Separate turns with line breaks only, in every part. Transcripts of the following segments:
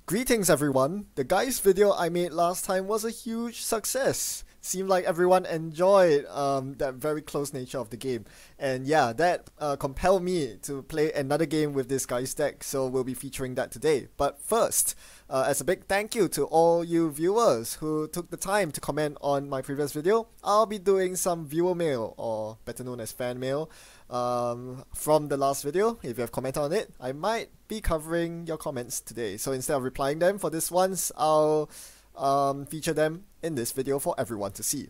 Greetings everyone! The GEIST video I made last time was a huge success. Seemed like everyone enjoyed that very close nature of the game. And yeah, that compelled me to play another game with this GEIST deck, so we'll be featuring that today. But first, as a big thank you to all you viewers who took the time to comment on my previous video, I'll be doing some viewer mail, or better known as fan mail, from the last video. If you have commented on it, I might be covering your comments today. So instead of replying them for this ones, I'll feature them in this video for everyone to see.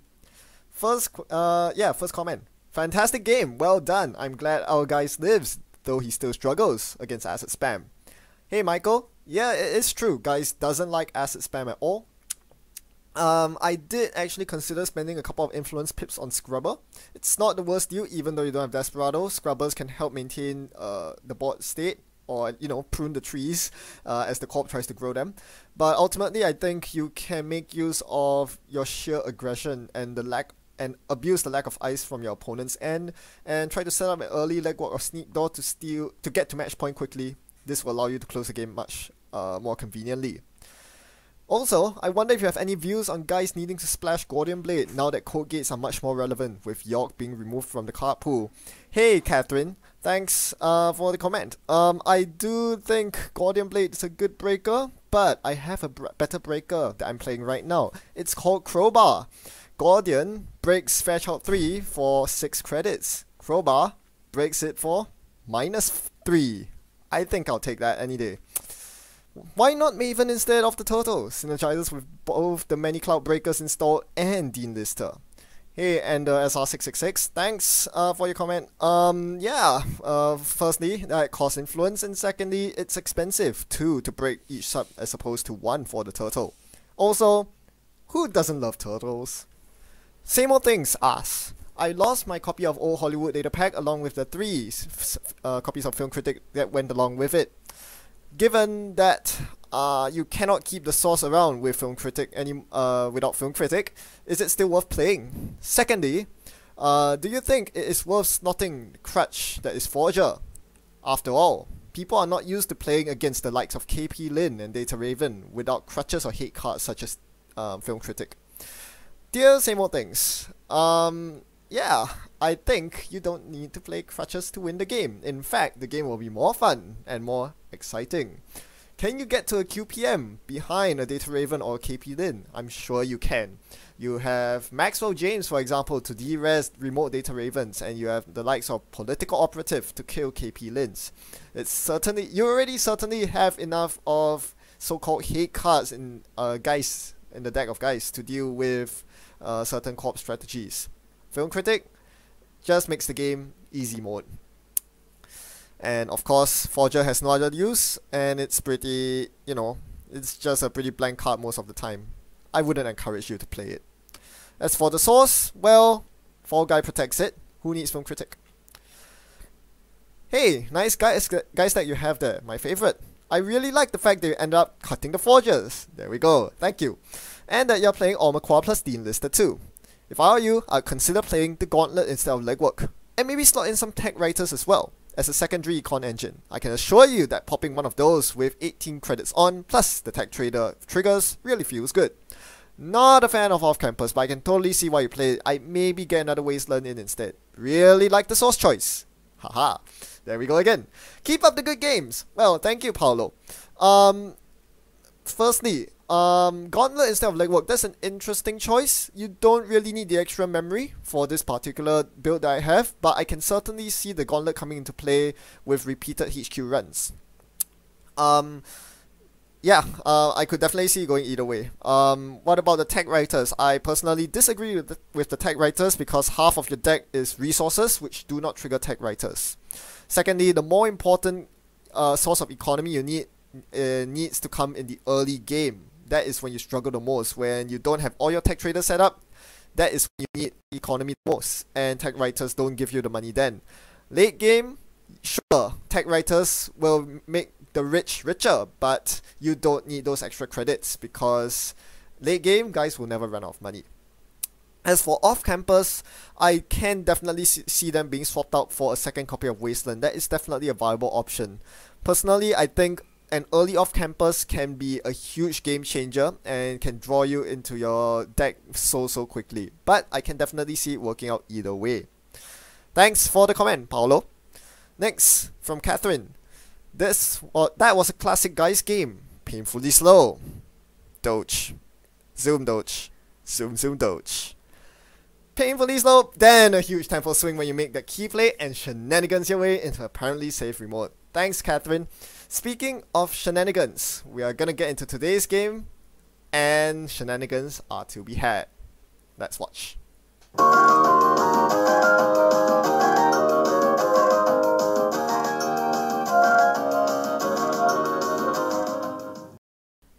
First comment. Fantastic game, well done. I'm glad our GEIST lives, though he still struggles against asset spam. Hey Michael, yeah, it is true, GEIST doesn't like asset spam at all. I did actually consider spending a couple of influence pips on Scrubber. It's not the worst deal, even though you don't have Desperado. Scrubbers can help maintain the board state, or prune the trees as the corp tries to grow them. But ultimately, I think you can make use of your sheer aggression and abuse the lack of ice from your opponent's end, and try to set up an early legwork or sneak door to get to match point quickly. This will allow you to close the game much more conveniently. Also, I wonder if you have any views on GEIST needing to splash Guardian Blade now that code gates are much more relevant, with York being removed from the card pool. Hey Catherine, thanks for the comment. I do think Guardian Blade is a good breaker, but I have a better breaker that I'm playing right now. It's called Crowbar. Guardian breaks Fairchild 3 for 6 credits. Crowbar breaks it for -3. I think I'll take that any day. Why not Maven instead of the Turtle? Synergizes with both the many cloud breakers installed and Dean Lister. Hey, and SR666, thanks for your comment. Firstly, that costs influence, and secondly, it's expensive, 2 to break each sub as opposed to 1 for the Turtle. Also, who doesn't love turtles? Same old things, ass. I lost my copy of Old Hollywood Data Pack along with the 3 copies of Film Critic that went along with it. Given that you cannot keep the source around with Film Critic without Film Critic, is it still worth playing? Secondly, do you think it is worth snotting the crutch that is Forger? After all, people are not used to playing against the likes of KP Lin and Data Raven without crutches or hate cards such as Film Critic. Dear same old things. Yeah, I think you don't need to play crutches to win the game. In fact, the game will be more fun and more exciting. Can you get to a QPM behind a Data Raven or KP Lin? I'm sure you can. You have Maxwell James, for example, to de-res remote Data Ravens, and you have the likes of Political Operative to kill KP Lins. You already certainly have enough of so-called hate cards in GEIST, in the deck of GEIST, to deal with certain corp strategies. Film Critic just makes the game easy mode. And of course, Forger has no other use, and it's pretty, it's just a pretty blank card most of the time. I wouldn't encourage you to play it. As for the source, well, Fall Guy protects it. Who needs Film Critic? Hey, nice guys that you have there, my favorite. I really like the fact that you ended up cutting the Forgers. There we go, thank you. And that you're playing Ormaquah plus Dean Lister too. If I were you, I'd consider playing the Gauntlet instead of Legwork. And maybe slot in some tech writers as well, as a secondary econ engine. I can assure you that popping one of those with 18 credits on, plus the tech trader triggers, really feels good. Not a fan of off-campus, but I can totally see why you play it. I'd maybe get another Wasteland in instead. Really like the source choice. Haha, there we go again. Keep up the good games. Well, thank you, Paolo. Firstly, Gauntlet instead of Legwork, that's an interesting choice. You don't really need the extra memory for this particular build that I have, but I can certainly see the Gauntlet coming into play with repeated HQ runs. I could definitely see it going either way. What about the tech writers? I personally disagree with the tech writers because half of your deck is resources, which do not trigger tech writers. Secondly, the more important source of economy you need needs to come in the early game. That is when you struggle the most. When you don't have all your tech traders set up, that is when you need economy the most, and tech writers don't give you the money then. Late game, sure, tech writers will make the rich richer, but you don't need those extra credits because late game guys will never run out of money. As for off-campus, I can definitely see them being swapped out for a second copy of Wasteland. That is definitely a viable option. Personally, I think an early off campus can be a huge game changer and can draw you into your deck so quickly. But I can definitely see it working out either way. Thanks for the comment, Paolo. Next, from Catherine. That was a classic GEIST game. Painfully slow. Doge. Zoom Doge. Zoom Doge. Painfully slow, then a huge tempo swing when you make that key play and shenanigans your way into apparently safe remote. Thanks, Catherine. Speaking of shenanigans, we are gonna get into today's game, and shenanigans are to be had. Let's watch.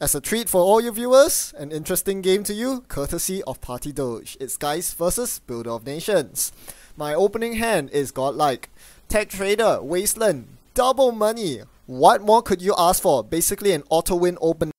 As a treat for all you viewers, an interesting game to you, courtesy of Party Doge. It's GEIST versus Builder of Nations. My opening hand is godlike. Tech Trader, Wasteland, double money. What more could you ask for? Basically an auto-win open.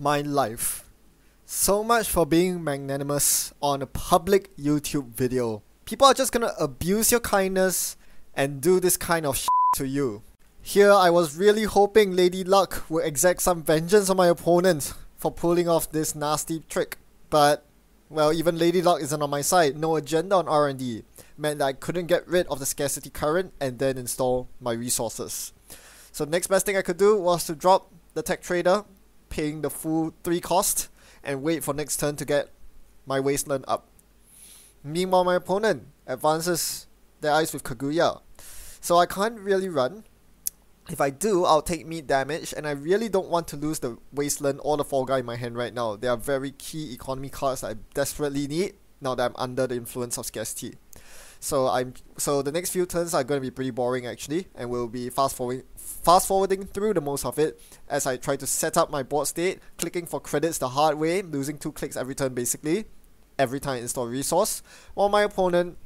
My life. So much for being magnanimous on a public YouTube video. People are just gonna abuse your kindness and do this kind of shit to you. Here I was really hoping Lady Luck would exact some vengeance on my opponent for pulling off this nasty trick. But, well, even Lady Luck isn't on my side. No agenda on R&D. Meant that I couldn't get rid of the scarcity current and then install my resources. So the next best thing I could do was to drop the Tech Trader, paying the full 3 cost, and wait for next turn to get my Wasteland up. Meanwhile, my opponent advances their ice with Kaguya. So I can't really run. If I do, I'll take meat damage, and I really don't want to lose the Wasteland or the Fall Guy in my hand right now. They are very key economy cards that I desperately need now that I'm under the influence of scarcity. So the next few turns are going to be pretty boring actually, and we'll be fast forwarding through the most of it as I try to set up my board state, clicking for credits the hard way, losing 2 clicks every turn basically, every time I install a resource, while my opponent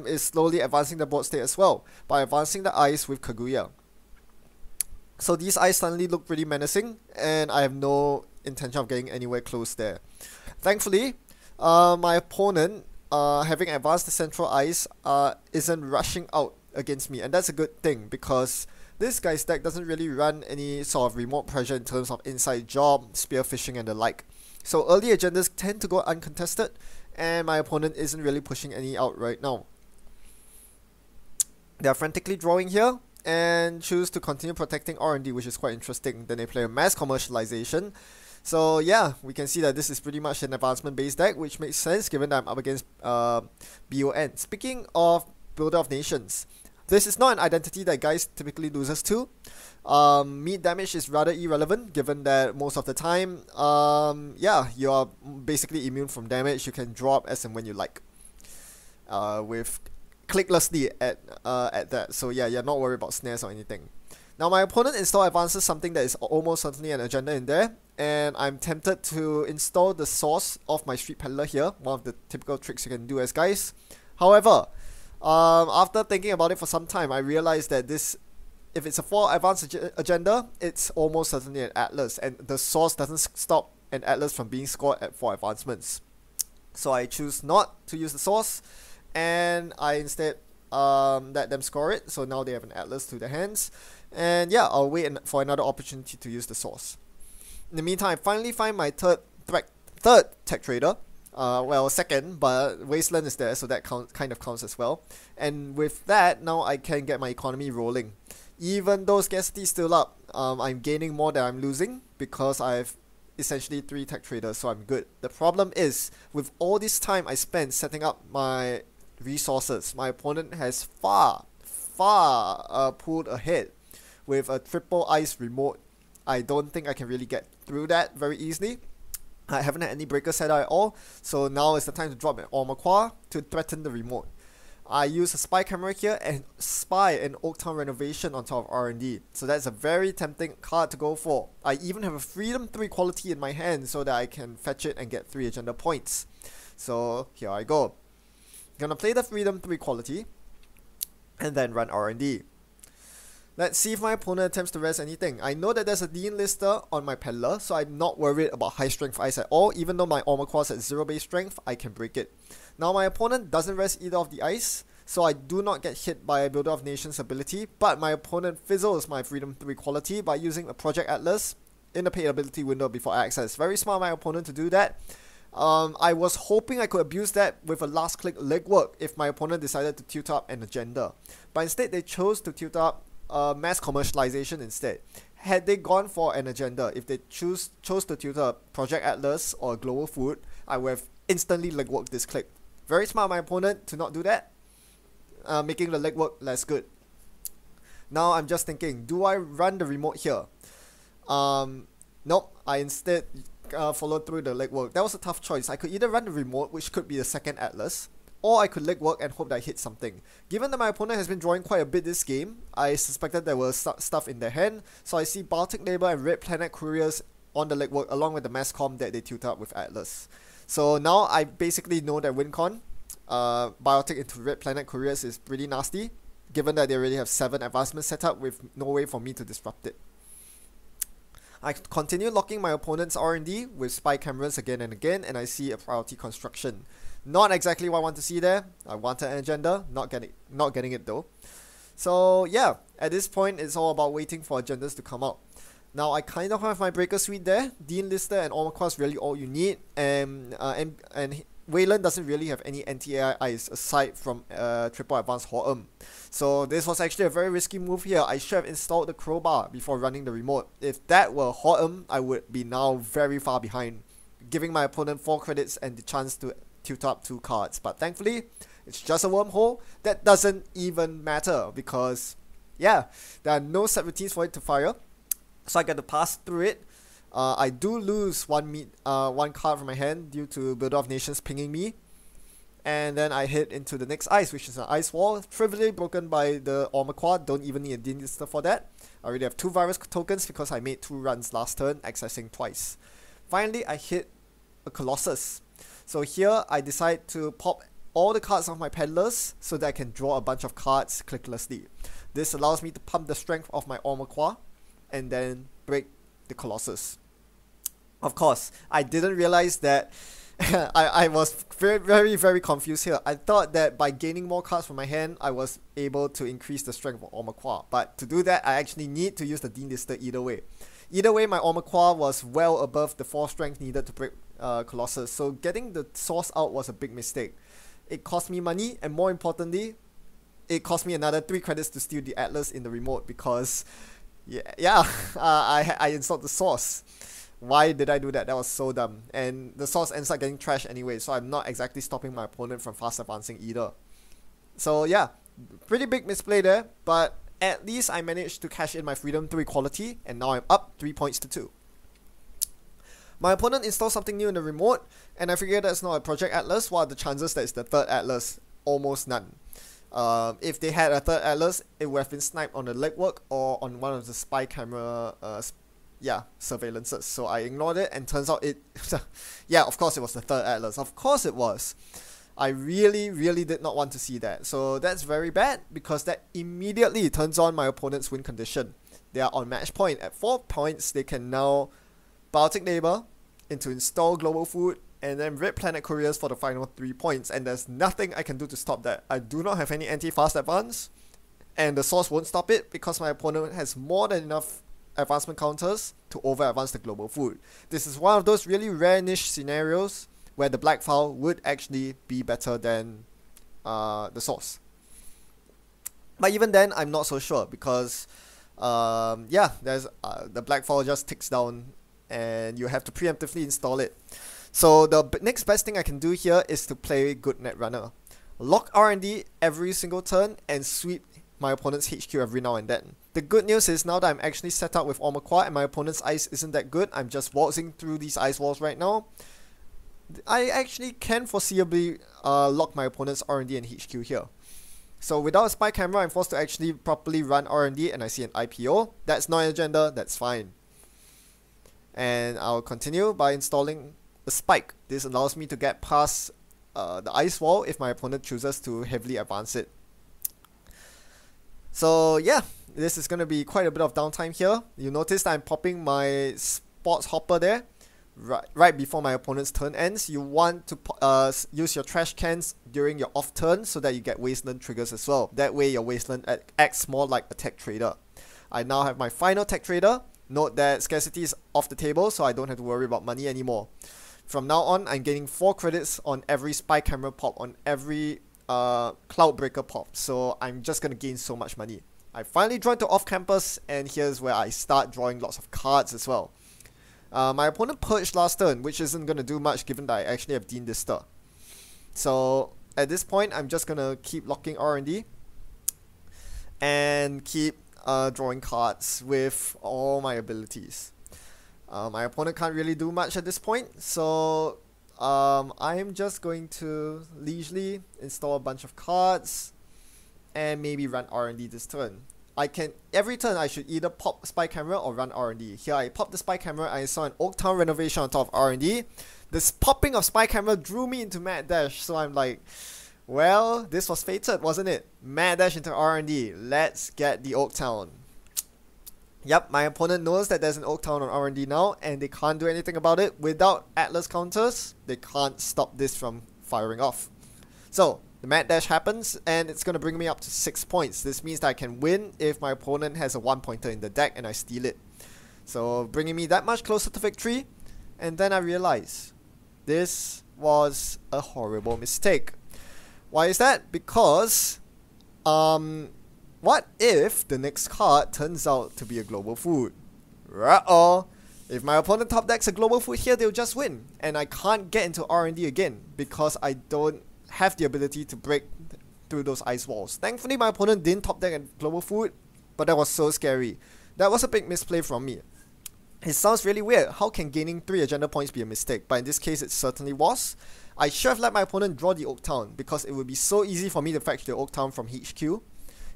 is slowly advancing the board state as well, by advancing the ice with Kaguya. So these ice suddenly look pretty menacing, and I have no intention of getting anywhere close there. Thankfully, my opponent, having advanced the central ice, isn't rushing out against me, and that's a good thing because this guy's deck doesn't really run any sort of remote pressure in terms of inside job, spearfishing and the like. So early agendas tend to go uncontested, and my opponent isn't really pushing any out right now. They are frantically drawing here and choose to continue protecting R&D, which is quite interesting. Then they play a mass commercialization. So yeah, we can see that this is pretty much an advancement based deck, which makes sense given that I'm up against BON. Speaking of Builder of Nations, this is not an identity that GEIST typically loses to. Meat damage is rather irrelevant given that most of the time, yeah, you are basically immune from damage. You can drop as and when you like, with clicklessly at that. So yeah, you're not worried about snares or anything. Now my opponent install advances something that is almost certainly an agenda in there, and I'm tempted to install the source of my Street Peddler here, one of the typical tricks you can do as GEIST. However, after thinking about it for some time, I realized that this, if it's a 4 advanced agenda, it's almost certainly an Atlas, and the source doesn't stop an Atlas from being scored at 4 advancements. So I choose not to use the source, and I instead let them score it, so now they have an Atlas to their hands. And yeah, I'll wait for another opportunity to use the source. In the meantime, I finally find my third Tech Trader. Well, second, but Wasteland is there, so that kind of counts as well. And with that, now I can get my economy rolling. Even though scarcity is still up, I'm gaining more than I'm losing because I have essentially 3 Tech Traders, so I'm good. The problem is, with all this time I spent setting up my resources, my opponent has far pulled ahead with a triple ice remote. I don't think I can really get through that very easily. I haven't had any breaker set at all, so now is the time to drop an Ormaquah to threaten the remote. I use a spy camera here and spy an Oaktown renovation on top of R&D, so that's a very tempting card to go for. I even have a Freedom 3 quality in my hand so that I can fetch it and get 3 agenda points. So here I go. Gonna play the Freedom 3 quality and then run R&D. Let's see if my opponent attempts to res anything. I know that there's a de-enlister on my peddler, so I'm not worried about high strength ice at all. Even though my armor class at 0 base strength, I can break it. Now my opponent doesn't res either of the ice, so I do not get hit by a Builder of Nations ability, but my opponent fizzles my Freedom 3 quality by using a Project Atlas in the paid ability window before access. Very smart of my opponent to do that. I was hoping I could abuse that with a last click legwork if my opponent decided to tilt up an agenda, but instead they chose to tilt up mass commercialization instead. Had they gone for an agenda, if they chose to tilt up Project Atlas or Global Food, I would have instantly legworked this click. Very smart of my opponent to not do that, making the legwork less good. Now I'm just thinking, do I run the remote here? Nope, I instead followed through the legwork. That was a tough choice. I could either run the remote, which could be the second Atlas, or I could legwork and hope that I hit something. Given that my opponent has been drawing quite a bit this game, I suspected there was stuff in their hand, so I see Baltic Labor and Red Planet Couriers on the legwork along with the mass comm that they tilt up with Atlas. So now I basically know that WinCon, Biotic into Red Planet Couriers is pretty nasty, given that they already have 7 advancements set up with no way for me to disrupt it. I continue locking my opponent's R&D with spy cameras again and again, and I see a priority construction. Not exactly what I want to see there. I wanted an agenda, not getting it though. So yeah, at this point it's all about waiting for agendas to come out. Now I kind of have my breaker suite there. De-enlister and armor class really all you need, and Wayland doesn't really have any anti-AI ice aside from triple advanced Ho'em. So this was actually a very risky move here. I should have installed the crowbar before running the remote. If that were Ho'em, I would be now very far behind, giving my opponent 4 credits and the chance to tilt up 2 cards. But thankfully, it's just a wormhole. That doesn't even matter because, yeah, there are no set routines for it to fire. So I get to pass through it. I do lose one card from my hand due to Builder of Nations pinging me. And then I hit into the next ice, which is an ice wall, trivially broken by the armor quad. Don't even need a de-enlister for that. I already have 2 virus tokens because I made 2 runs last turn, accessing twice. Finally, I hit a Colossus. So here, I decide to pop all the cards of my peddlers so that I can draw a bunch of cards clicklessly. This allows me to pump the strength of my armor quad and then break the Colossus. Of course, I didn't realize that I was very confused here. I thought that by gaining more cards from my hand, I was able to increase the strength of armor quad. But to do that, I actually need to use the de-enlister either way. Either way, my armor quad was well above the 4 strength needed to break Colossus. So getting the source out was a big mistake. It cost me money, and more importantly, it cost me another 3 credits to steal the Atlas in the remote because I installed the source. Why did I do that? That was so dumb. And the source ends up getting trashed anyway, so I'm not exactly stopping my opponent from fast advancing either. So yeah, pretty big misplay there, but at least I managed to cash in my Freedom 3 quality, and now I'm up 3 points to 2. My opponent installed something new in the remote, and I figured that's not a Project Atlas. What are the chances that it's the 3rd Atlas? Almost none. If they had a 3rd Atlas, it would have been sniped on the legwork or on one of the spy camera surveillances. So I ignored it, and turns out it yeah, of course it was the 3rd Atlas. Of course it was. I really did not want to see that. So that's very bad because that immediately turns on my opponent's win condition. They are on match point. At 4 points, they can now Baltic Labor into install Global Food and then Red Planet Couriers for the final 3 points, and there's nothing I can do to stop that. I do not have any anti-fast advance, and the source won't stop it because my opponent has more than enough advancement counters to over-advance the Global Food. This is one of those really rare niche scenarios where the Black File would actually be better than the source. But even then, I'm not so sure because there's the Black File just ticks down and you have to preemptively install it. So the next best thing I can do here is to play good Netrunner. Lock R&D every single turn and sweep my opponent's HQ every now and then. The good news is now that I'm actually set up with armor quad and my opponent's ice isn't that good, I'm just waltzing through these ice walls right now, I actually can foreseeably lock my opponent's R&D and HQ here. So without a spy camera, I'm forced to actually properly run R&D, and I see an IPO. That's not an agenda, that's fine. And I'll continue by installing a spike. This allows me to get past the ice wall if my opponent chooses to heavily advance it. So yeah, this is going to be quite a bit of downtime here. You notice that I'm popping my sports hopper there right before my opponent's turn ends. You want to use your trash cans during your off turn so that you get wasteland triggers as well. That way your wasteland acts more like a tech trader. I now have my final tech trader. Note that scarcity is off the table, so I don't have to worry about money anymore. From now on, I'm getting 4 credits on every spy camera pop, on every cloud breaker pop, so I'm just gonna gain so much money. I finally joined to off campus, and here's where I start drawing lots of cards as well. My opponent purged last turn, which isn't gonna do much given that I actually have Dean Dister. So at this point, I'm just gonna keep locking R&D and keep drawing cards with all my abilities. My opponent can't really do much at this point, so I'm just going to leisurely install a bunch of cards and maybe run R&D this turn. Every turn I should either pop spy camera or run R&D. Here I popped the spy camera, I saw an Oaktown renovation on top of R&D. This popping of spy camera drew me into Mad Dash, so I'm like, well, this was fated, wasn't it? Mad Dash into R&D, let's get the Oaktown. Yep, my opponent knows that there's an Oaktown on R&D now, and they can't do anything about it. Without Atlas counters, they can't stop this from firing off. So, the Mad Dash happens, and it's going to bring me up to 6 points. This means that I can win if my opponent has a 1-pointer in the deck and I steal it. So, bringing me that much closer to victory, and then I realize this was a horrible mistake. Why is that? Because, what if the next card turns out to be a global food? Uh-oh. If my opponent top decks a global food here, they'll just win. And I can't get into R&D again because I don't have the ability to break through those ice walls. Thankfully, my opponent didn't top deck a global food, but that was so scary. That was a big misplay from me. It sounds really weird. How can gaining 3 agenda points be a mistake? But in this case, it certainly was. I should have let my opponent draw the Oaktown because it would be so easy for me to fetch the Oaktown from HQ,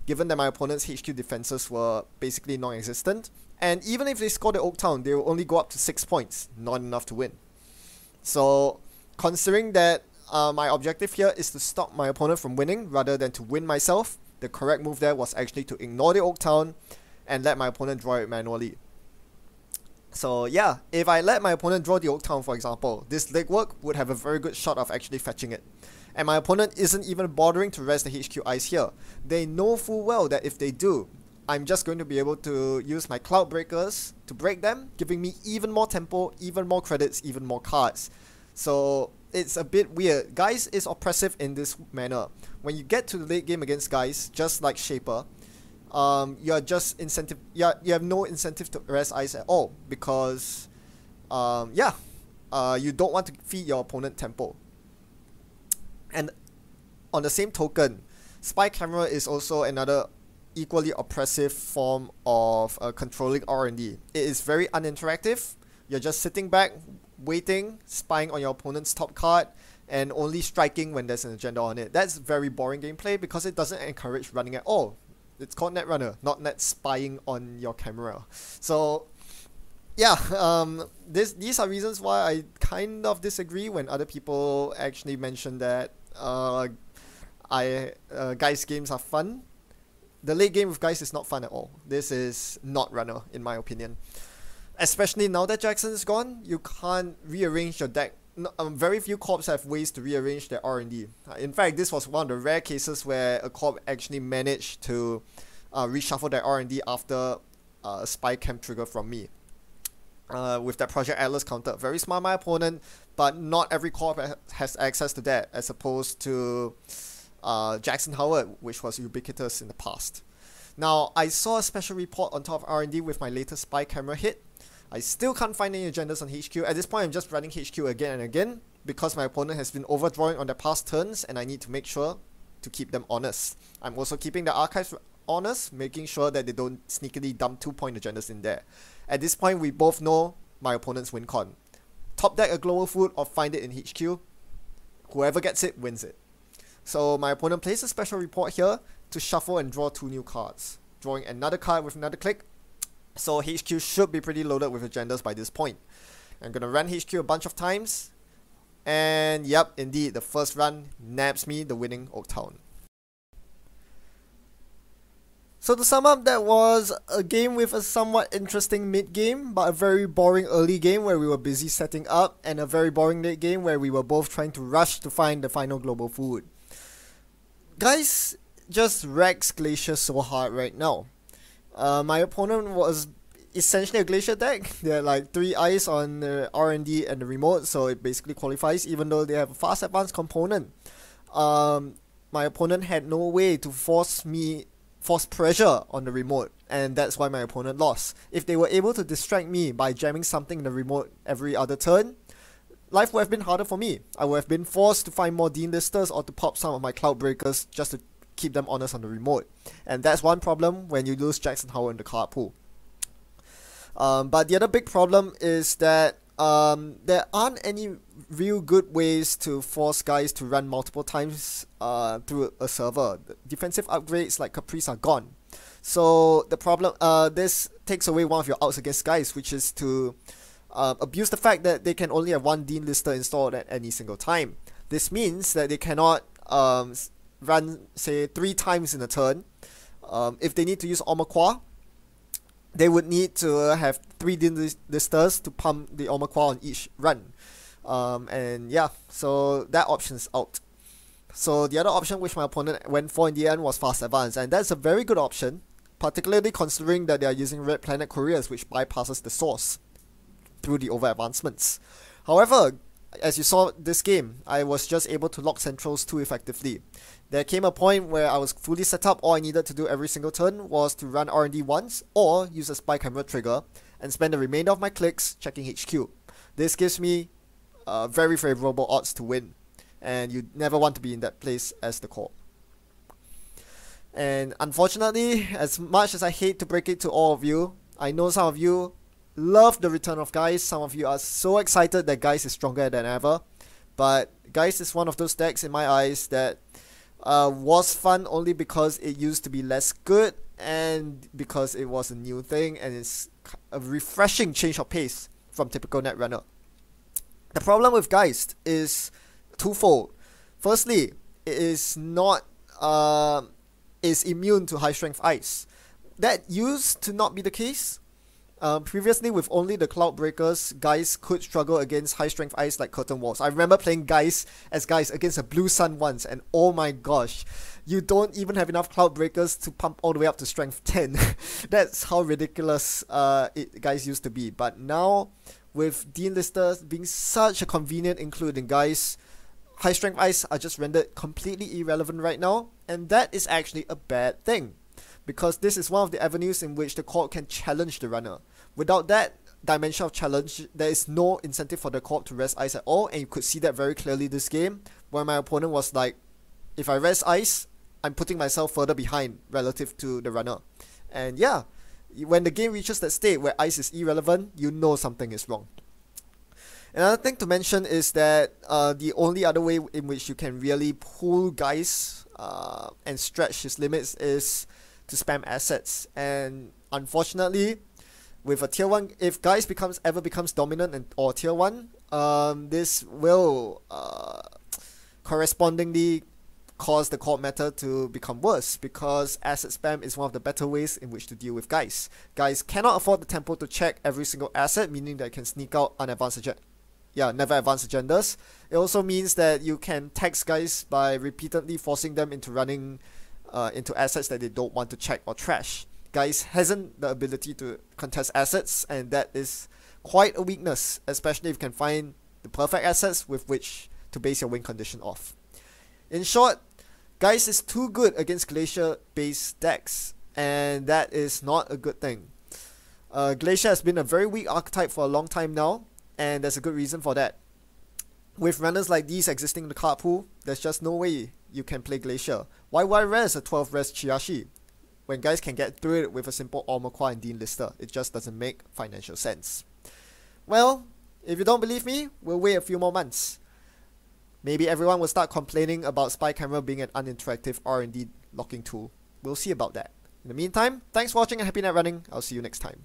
given that my opponent's HQ defenses were basically non-existent. And even if they score the Oaktown, they will only go up to 6 points, not enough to win. So, considering that my objective here is to stop my opponent from winning rather than to win myself, the correct move there was actually to ignore the Oaktown and let my opponent draw it manually. So yeah, if I let my opponent draw the Oaktown, for example, this legwork would have a very good shot of actually fetching it. And my opponent isn't even bothering to rest the HQ ice here. They know full well that if they do, I'm just going to be able to use my cloud breakers to break them, giving me even more tempo, even more credits, even more cards. So it's a bit weird. GEIST is oppressive in this manner. When you get to the late game against GEIST, just like Shaper, you have no incentive to rest ice at all because you don't want to feed your opponent tempo. And on the same token, spy camera is also another equally oppressive form of controlling R&D. It is very uninteractive. You're just sitting back, waiting, spying on your opponent's top card, and only striking when there's an agenda on it. That's very boring gameplay because it doesn't encourage running at all. It's called Netrunner, not net spying on your camera. So yeah, these are reasons why I kind of disagree when other people actually mention that GEIST games are fun. The late game with GEIST is not fun at all. This is not runner, in my opinion. Especially now that Jackson is gone, you can't rearrange your deck. Very few corps have ways to rearrange their R&D. In fact, this was one of the rare cases where a corp actually managed to reshuffle their R&D after a spy camp trigger from me. With that Project Atlas counter. Very smart, my opponent, but not every corp has access to that, as opposed to Jackson Howard, which was ubiquitous in the past. Now, I saw a special report on top of R&D with my latest spy camera hit. I still can't find any agendas on HQ. At this point, I'm just running HQ again and again because my opponent has been overdrawing on their past turns and I need to make sure to keep them honest. I'm also keeping the archives honest, making sure that they don't sneakily dump 2-point agendas in there. At this point, we both know my opponent's win con. Top deck a global food or find it in HQ. Whoever gets it wins it. So my opponent plays a special report here to shuffle and draw 2 new cards. Drawing another card with another click. So HQ should be pretty loaded with agendas by this point. I'm going to run HQ a bunch of times. And yep, indeed, the first run nabs me the winning Oaktown. So to sum up, that was a game with a somewhat interesting mid-game, but a very boring early game where we were busy setting up, and a very boring late game where we were both trying to rush to find the final global food. Guys just wrecks Glacier so hard right now. My opponent was essentially a Glacier deck. They had like 3 ice on the R&D and the remote, so it basically qualifies even though they have a fast advance component. My opponent had no way to force pressure on the remote, and that's why my opponent lost. If they were able to distract me by jamming something in the remote every other turn, life would have been harder for me. I would have been forced to find more Dean Listers or to pop some of my Cloud Breakers just to keep them honest on the remote. And that's one problem when you lose Jackson Howard in the card pool. But the other big problem is that there aren't any real good ways to force guys to run multiple times through a server. The defensive upgrades like Caprice are gone. So the problem, this takes away one of your outs against guys, which is to abuse the fact that they can only have one Dean Lister installed at any single time. This means that they cannot run, say, 3 times in a turn. If they need to use Omaqua, they would need to have 3 Dean Listers to pump the Omaqua on each run. And yeah, so that option is out. So the other option which my opponent went for in the end was Fast Advance, and that's a very good option, particularly considering that they are using Red Planet Couriers, which bypasses the source through the over advancements. However, as you saw this game, I was just able to lock centrals too effectively. There came a point where I was fully set up. All I needed to do every single turn was to run R&D once or use a spy camera trigger and spend the remainder of my clicks checking HQ. This gives me very favorable odds to win, and you never want to be in that place as the core. And unfortunately, as much as I hate to break it to all of you, I know some of you love the return of GEIST. Some of you are so excited that GEIST is stronger than ever. But GEIST is one of those decks in my eyes that was fun only because it used to be less good and because it was a new thing and it's a refreshing change of pace from typical Netrunner. The problem with GEIST is twofold. Firstly, it is not is immune to high strength ice. That used to not be the case. Previously, with only the Cloud Breakers, guys could struggle against high strength ice like Curtain Walls. I remember playing guys against a Blue Sun once, and oh my gosh, you don't even have enough Cloud Breakers to pump all the way up to strength 10. That's how ridiculous guys used to be. But now, with Dean Lister being such a convenient include in guys, high strength ice are just rendered completely irrelevant right now, and that is actually a bad thing, because this is one of the avenues in which the court can challenge the runner. Without that dimension of challenge, there is no incentive for the court to rest ice at all, and you could see that very clearly this game, where my opponent was like, if I rest ice, I'm putting myself further behind relative to the runner. And yeah, when the game reaches that state where ice is irrelevant, you know something is wrong. Another thing to mention is that the only other way in which you can really pull guys and stretch his limits is to spam assets. And unfortunately, with a tier 1, if guys ever becomes dominant or tier 1, this will correspondingly cause the court meta to become worse, because asset spam is one of the better ways in which to deal with guys. Guys cannot afford the tempo to check every single asset, meaning that it can sneak out unadvanced never advanced agendas. It also means that you can tax guys by repeatedly forcing them into running into assets that they don't want to check or trash. Guys hasn't the ability to contest assets, and that is quite a weakness, especially if you can find the perfect assets with which to base your win condition off. In short, GEIST is too good against Glacier based decks, and that is not a good thing. Glacier has been a very weak archetype for a long time now, and there's a good reason for that. With runners like these existing in the card pool, there's just no way you can play Glacier. Why res a 12 res Chiyashi when guys can get through it with a simple Omaqua and Dean Lister? It just doesn't make financial sense. Well, if you don't believe me, we'll wait a few more months. Maybe everyone will start complaining about Spy Camera being an uninteractive R&D locking tool. We'll see about that. In the meantime, thanks for watching and happy net running. I'll see you next time.